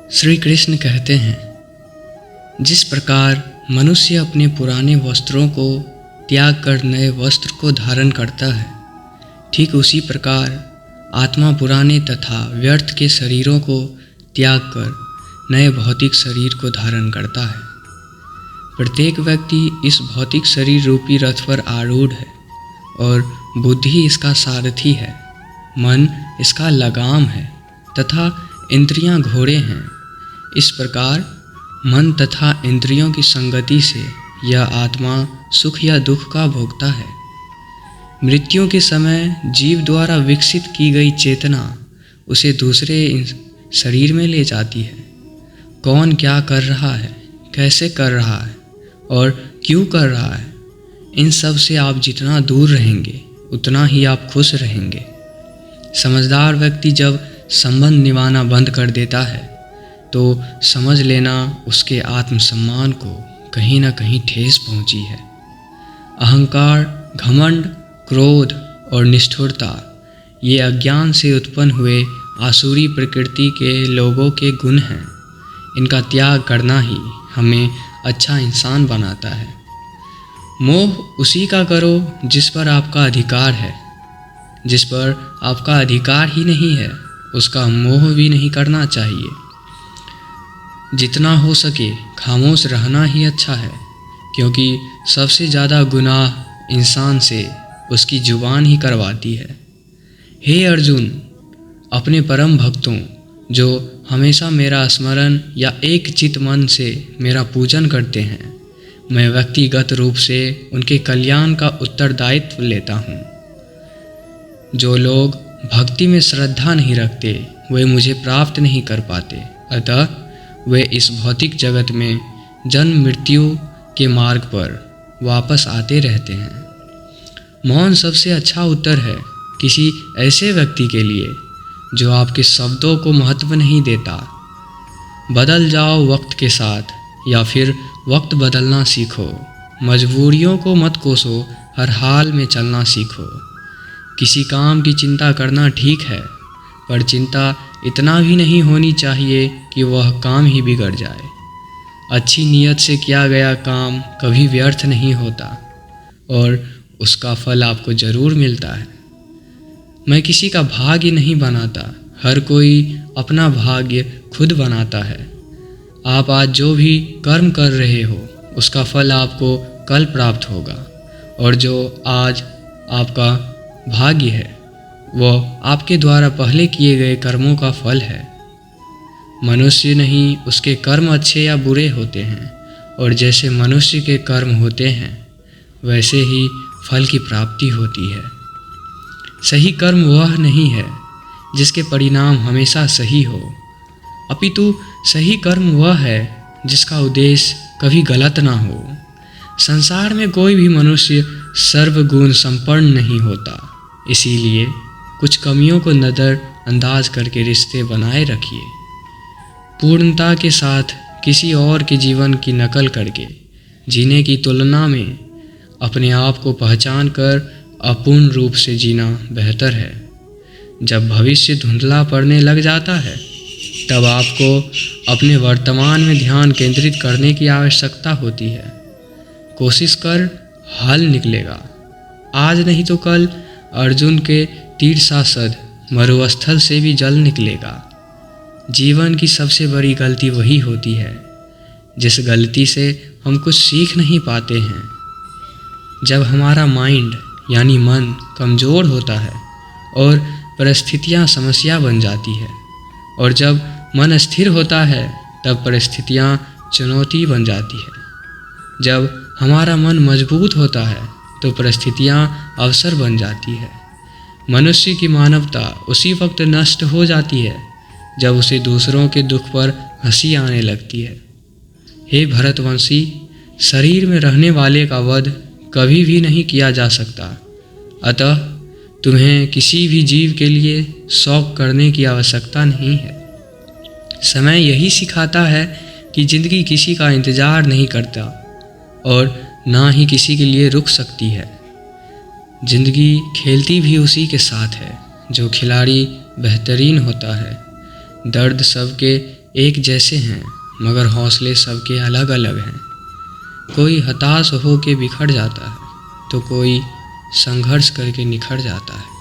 श्री कृष्ण कहते हैं, जिस प्रकार मनुष्य अपने पुराने वस्त्रों को त्याग कर नए वस्त्र को धारण करता है, ठीक उसी प्रकार आत्मा पुराने तथा व्यर्थ के शरीरों को त्याग कर नए भौतिक शरीर को धारण करता है। प्रत्येक व्यक्ति इस भौतिक शरीर रूपी रथ पर आरूढ़ है और बुद्धि इसका सारथी है, मन इसका लगाम है तथा इंद्रियां घोड़े हैं। इस प्रकार मन तथा इंद्रियों की संगति से यह आत्मा सुख या दुख का भोगता है। मृत्यु के समय जीव द्वारा विकसित की गई चेतना उसे दूसरे शरीर में ले जाती है। कौन क्या कर रहा है, कैसे कर रहा है और क्यों कर रहा है, इन सब से आप जितना दूर रहेंगे उतना ही आप खुश रहेंगे। समझदार व्यक्ति जब संबंध निभाना बंद कर देता है तो समझ लेना उसके आत्मसम्मान को कहीं ना कहीं ठेस पहुंची है। अहंकार, घमंड, क्रोध और निष्ठुरता ये अज्ञान से उत्पन्न हुए आसुरी प्रकृति के लोगों के गुण हैं। इनका त्याग करना ही हमें अच्छा इंसान बनाता है। मोह उसी का करो जिस पर आपका अधिकार है। जिस पर आपका अधिकार ही नहीं है उसका मोह भी नहीं करना चाहिए। जितना हो सके खामोश रहना ही अच्छा है, क्योंकि सबसे ज़्यादा गुनाह इंसान से उसकी जुबान ही करवाती है। हे अर्जुन, अपने परम भक्तों जो हमेशा मेरा स्मरण या एक चित मन से मेरा पूजन करते हैं, मैं व्यक्तिगत रूप से उनके कल्याण का उत्तरदायित्व लेता हूँ। जो लोग भक्ति में श्रद्धा नहीं रखते वे मुझे प्राप्त नहीं कर पाते, अतः वे इस भौतिक जगत में जन्म मृत्यु के मार्ग पर वापस आते रहते हैं। मौन सबसे अच्छा उत्तर है किसी ऐसे व्यक्ति के लिए जो आपके शब्दों को महत्व नहीं देता। बदल जाओ वक्त के साथ या फिर वक्त बदलना सीखो। मजबूरियों को मत कोसो, हर हाल में चलना सीखो। किसी काम की चिंता करना ठीक है, पर चिंता इतना भी नहीं होनी चाहिए कि वह काम ही बिगड़ जाए। अच्छी नीयत से किया गया काम कभी व्यर्थ नहीं होता और उसका फल आपको ज़रूर मिलता है। मैं किसी का भाग्य नहीं बनाता, हर कोई अपना भाग्य खुद बनाता है। आप आज जो भी कर्म कर रहे हो उसका फल आपको कल प्राप्त होगा, और जो आज आपका भाग्य है वो आपके द्वारा पहले किए गए कर्मों का फल है। मनुष्य नहीं उसके कर्म अच्छे या बुरे होते हैं, और जैसे मनुष्य के कर्म होते हैं वैसे ही फल की प्राप्ति होती है। सही कर्म वह नहीं है जिसके परिणाम हमेशा सही हो, अपितु सही कर्म वह है जिसका उद्देश्य कभी गलत ना हो। संसार में कोई भी मनुष्य सर्वगुण संपन्न नहीं होता, इसीलिए कुछ कमियों को नज़रअंदाज करके रिश्ते बनाए रखिए। पूर्णता के साथ किसी और के जीवन की नकल करके जीने की तुलना में अपने आप को पहचान कर अपूर्ण रूप से जीना बेहतर है। जब भविष्य धुंधला पड़ने लग जाता है तब आपको अपने वर्तमान में ध्यान केंद्रित करने की आवश्यकता होती है। कोशिश कर, हल निकलेगा। आज नहीं तो कल अर्जुन के तीर सांसद मरुस्थल से भी जल निकलेगा। जीवन की सबसे बड़ी गलती वही होती है जिस गलती से हम कुछ सीख नहीं पाते हैं। जब हमारा माइंड यानी मन कमज़ोर होता है और परिस्थितियाँ समस्या बन जाती है, और जब मन स्थिर होता है तब परिस्थितियाँ चुनौती बन जाती है। जब हमारा मन मजबूत होता है तो परिस्थितियाँ अवसर बन जाती है। मनुष्य की मानवता उसी वक्त नष्ट हो जाती है जब उसे दूसरों के दुख पर हंसी आने लगती है। हे भरतवंशी, शरीर में रहने वाले का वध कभी भी नहीं किया जा सकता, अतः तुम्हें किसी भी जीव के लिए शौक करने की आवश्यकता नहीं है। समय यही सिखाता है कि ज़िंदगी किसी का इंतज़ार नहीं करता और ना ही किसी के लिए रुक सकती है। ज़िंदगी खेलती भी उसी के साथ है जो खिलाड़ी बेहतरीन होता है। दर्द सबके एक जैसे हैं मगर हौसले सबके अलग अलग हैं। कोई हताश हो के बिखर जाता है तो कोई संघर्ष करके निखर जाता है।